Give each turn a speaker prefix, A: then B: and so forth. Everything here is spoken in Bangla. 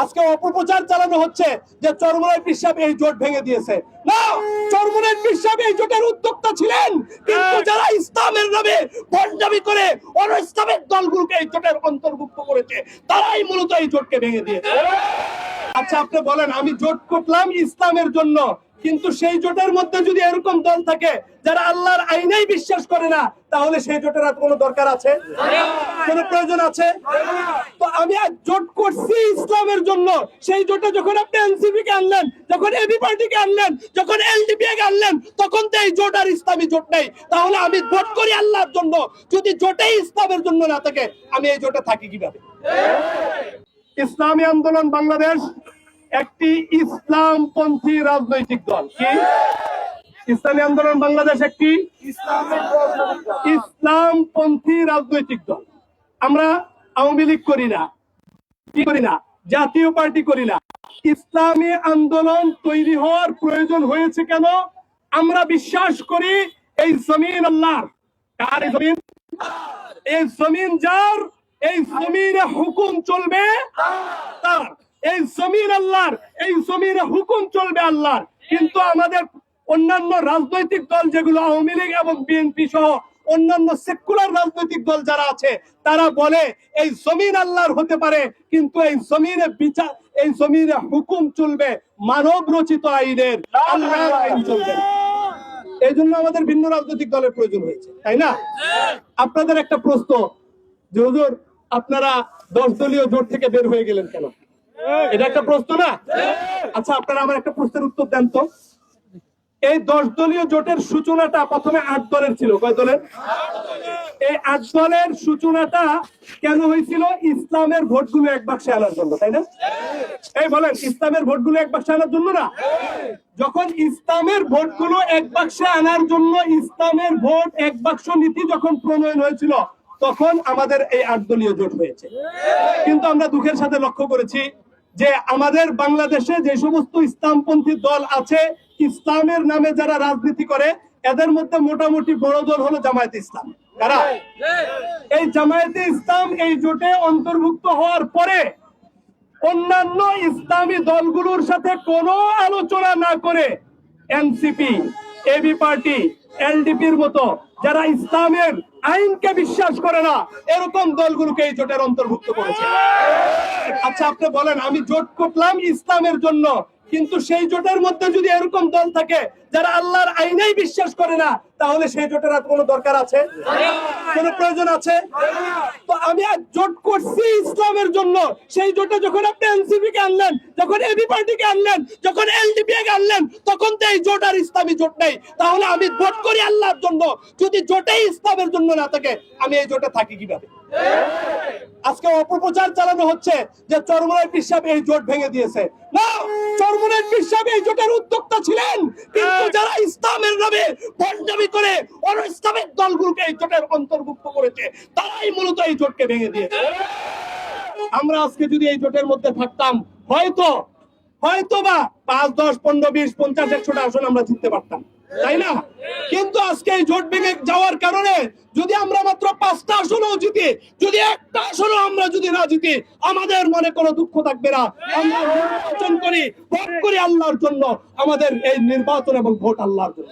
A: আজকে অপপ্রচার চালানো হচ্ছে যে চরমনাই পীর সাহেব এই জোট ভেঙে দিয়েছে। না, চরমনাই পীর সাহেব এই জোটের উদ্যোক্তা ছিলেন, কিন্তু যারা ইসলামের নামে ভণ্ডামি করে অন-ইসলামিক দলগুলোকে এই জোটের অন্তর্ভুক্ত করেছে তারাই মূলত এই জোটকে ভেঙে দিয়েছে। আচ্ছা, আপনি বলেন, আমি জোট করলাম ইসলামের জন্য, কিন্তু সেই জোটের মধ্যে যদি এরকম দল থাকে যারা আল্লাহর আইনেই বিশ্বাস করে না, তাহলে সেই জোটের আর কোনো দরকার আছে? কোনো প্রয়োজন আছে? তো আমি আজ জোট করছি ইসলামের জন্য। সেই জোটে যখন আপনি এনসিপি কে আনলেন, যখন এবি পার্টিকে আনলেন, যখন এলডিপি কে আনলেন, তখন তো এই জোট আর ইসলামী জোট নেই। তাহলে আমি ভোট করি আল্লাহর জন্য, যদি জোটেই ইসলামের জন্য না থাকে আমি এই জোটে থাকি কিভাবে? ইসলামী আন্দোলন বাংলাদেশ একটি ইসলামপন্থী রাজনৈতিক দল। কি? ইসলামী আন্দোলন বাংলাদেশ একটি ইসলামপন্থী রাজনৈতিক দল। আমরা আওয়ামী লীগ করি না, কি করি না, জাতীয় পার্টি করি না। ইসলামী আন্দোলন তৈরি হওয়ার প্রয়োজন হয়েছে কেন? আমরা বিশ্বাস করি এই জমিন আল্লাহর। কার এই জমিন? এই জমিন যার, এই জমিনে হুকুম চলবে তার। এই জমিন আল্লাহর, এই জমিনে হুকুম চলবে আল্লাহর। কিন্তু আমাদের অন্যান্য রাজনৈতিক দল যেগুলো আওয়ামী লীগ এবং বিএনপি সহ অন্যান্য সেকুলার রাজনৈতিক দল যারা আছে, তারা বলে এই জমিন আল্লাহর হতে পারে, কিন্তু এই জমিনে বিচার, এই জমিনে হুকুম চলবে মানব রচিত আইনের, আল্লাহর আইন চলবে। এই জন্য আমাদের ভিন্ন রাজনৈতিক দলের প্রয়োজন হয়েছে, তাই না? আপনাদের একটা প্রশ্ন যে হুজুর আপনারা 10 দলীয় জোট থেকে বের হয়ে গেলেন কেন? এটা একটা প্রশ্ন না? আচ্ছা, আপনারা আমার একটা প্রশ্নের উত্তর দেন তো। এই 10 দলীয় জোটের সূচনাটা প্রথমে 8 দলের ছিল। কয় দলের? এই 8 দলের সূচনাটা কেন হয়েছিল? ইসলামের ভোটগুলো এক বাক্সে আনার জন্য, তাই না? এই বলেন, ইসলামের ভোটগুলো এক বাক্সে আনার জন্য না? যখন ইসলামের ভোটগুলো এক বাক্সে আনার জন্য, ইসলামের ভোট এক বাক্স নীতি যখন প্রণয়ন হয়েছিল, তখন আমাদের এই 8 দলীয় জোট হয়েছে। কিন্তু আমরা দুঃখের সাথে লক্ষ্য করেছি যে আমাদের বাংলাদেশে যে সমস্ত ইসলামপন্থী দল আছে, ইসলামের নামে যারা রাজনীতি করে, এদের মধ্যে মোটামুটি বড় দল হলো জামায়াতে ইসলাম। কারা? এই জামায়াতে ইসলাম এই জোটে অন্তর্ভুক্ত হওয়ার পরে অন্যান্য ইসলামী দলগুলোর সাথে কোনো আলোচনা না করে এনসিপি, এবি পার্টি, এলডিপির মতো যারা ইসলামের আইনকে বিশ্বাস করে না, এরকম দলগুলোকে এই জোটের অন্তর্ভুক্ত করেছে। আচ্ছা, আপনি বলেন, আমি জোট করলাম ইসলামের জন্য, কিন্তু সেই জোটের মধ্যে যদি এরকম দল থাকে যারা আল্লাহর আইনেই বিশ্বাস করে না, তাহলে সেই জোটের আর কোনো দরকার আছে? কোনো প্রয়োজন আছে? তো আমি আজ জোট করছি ইসলামের জন্য। সেই জোটে যখন আপনি এনসিপি কে আনলেন, যখন এবি পার্টিকে আনলেন, যখন এলডিপি কে আনলেন, তখন তো এই জোট আর ইসলামী জোট নেই। তাহলে আমি ভোট করি আল্লাহর জন্য, যদি জোটেই ইসলামের জন্য না থাকে আমি এই জোটে থাকি কিভাবে? আজকে অপপ্রচার চালানো হচ্ছে যে চরমনাই পীর সাহেব এই জোট ভেঙে দিয়েছে। না, চরমনাই পীর সাহেব এই জোটের উদ্যোক্তা ছিলেন, কিন্তু যারা ইসলামের নামে ভণ্ডামি করে অন-ইসলামিক দলগুলোকে এই জোটের অন্তর্ভুক্ত করেছে তারাই মূলত এই জোটকে ভেঙে দিয়েছে। আমরা আজকে যদি এই জোটের মধ্যে থাকতাম, হয়তো বা 5, 10, 15, 20, 50, 100টা আসন আমরা জিততে পারতাম, তাই না? কিন্তু আজকে এই জোট ভেঙে যাওয়ার কারণে যদি আমরা মাত্র 5টা আসনও জিতি, যদি একটা আসনও আমরা যদি না জিতি, আমাদের মনে কোনো দুঃখ থাকবে না। আমরা নির্বাচন করি, ভোট করি আল্লাহর জন্য, আমাদের এই নির্বাচন এবং ভোট আল্লাহর জন্য।